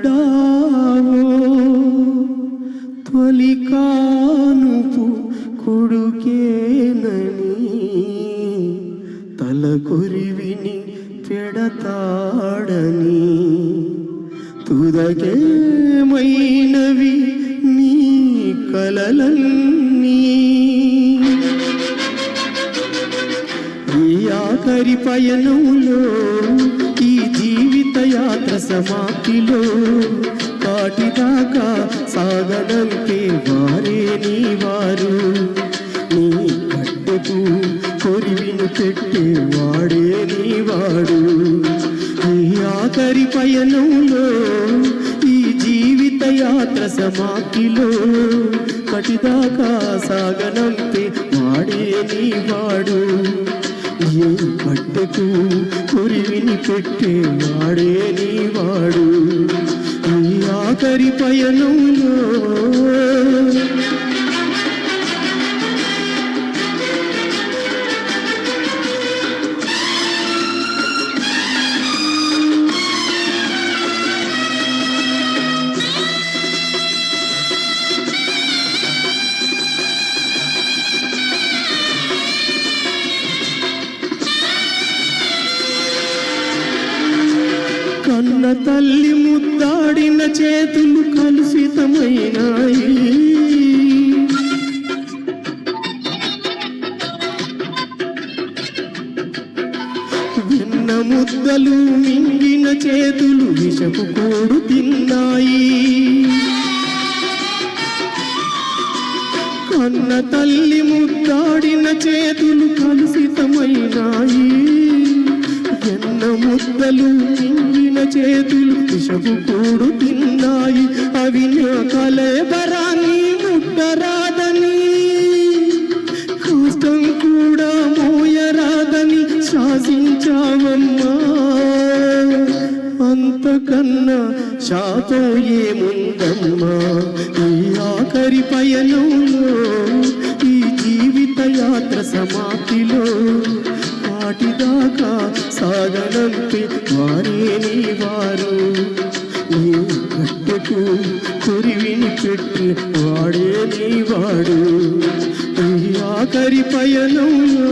పడ్డావో తొలి కానుపు కొడుకేనని తల కొరివిని పెడతాడని తుదకేమైనవి నీ కలలన్నీ ఈ ఆఖరి పయనంలో ఈ జీవిత యాత్ర సమాప్తిలో కాటిదాకా సాగనంటే వారే నీ వారు నీ కట్టెకు కొరివిను పెట్టే వాడే నీ వాడు ఈ ఆఖరి పయనంలో ఈ జీవిత యాత్ర సమాప్తిలో కటిదాకా సాగనంటే వాడే నీ వాడు ఏ కట్టెకు కొరివిని పెట్టే వాడే నీ వాడు ఈ ఆఖరి పయనంలో కన్న తల్లి ముద్దాడిన చేతులు కలుషితమైనాయి విన్న ముద్దలు మింగిన చేతులు విషపు కోడు తిన్నాయి కన్న తల్లి ముద్దాడిన చేతులు కలుషితమైనాయి ఎన్న ముద్దలు మింగిన చేతులు విషపు కూడు తిన్నాయి అవి నా కలేబరాన్ని ముట్టరాదని కష్టం కూడా మోయరాదని శాసించావమ్మా అంతకన్నా శాపం ఏముందమ్మా ఈ ఆఖరి పయనంలో ఈ జీవిత యాత్ర సమాప్తిలో వాటిదాకా సాగనంపి వారే నీ వారు నీ కట్టెకు కొరివిని పెట్టి వాడే నీ వాడు ఈ ఆఖరి పయనంలో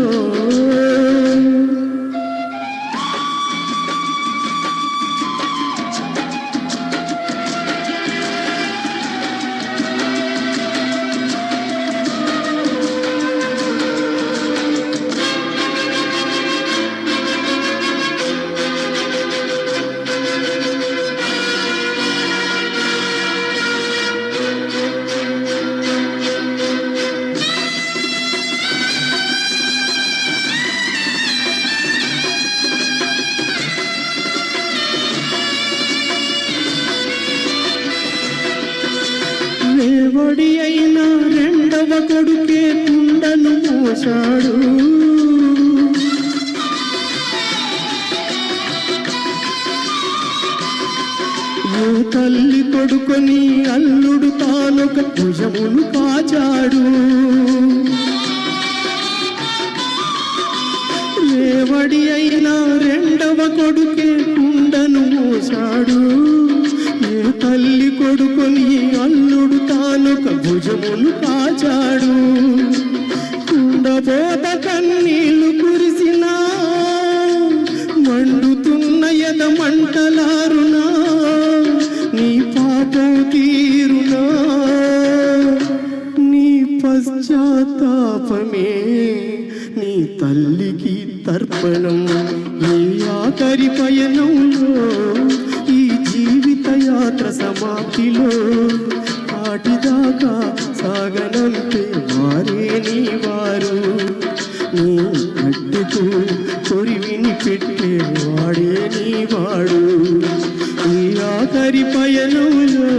లేవడి అయిన రెండవ కొడుకే కుండను మోసాడు ఓ తల్లి కొడుకొని అల్లుడు తానొక భుజమును కాచాడు లేవడి అయిన రెండవ కొడుకే కుండను మోసాడు ఏ తల్లి కొడుకొని అల్లుడు తానొక భుజమును కాచాడు కుండబోత కన్నీళ్లు కురిసినా మండుతున్న ఎద మంటలారునా నీ పాపం తీరునా నీ పశ్చాత్తాపమే నీ తల్లికి తర్పణం ఈ ఆఖరి పయనంలో ఈ జీవిత యాత్ర సమాప్తిలో కాటిదాకా సాగనంటే వారే నీ వారు నీ కట్టెకు కొరివిని పెట్టే వాడే నీ వాడు ఈ ఆఖరి పయనంలో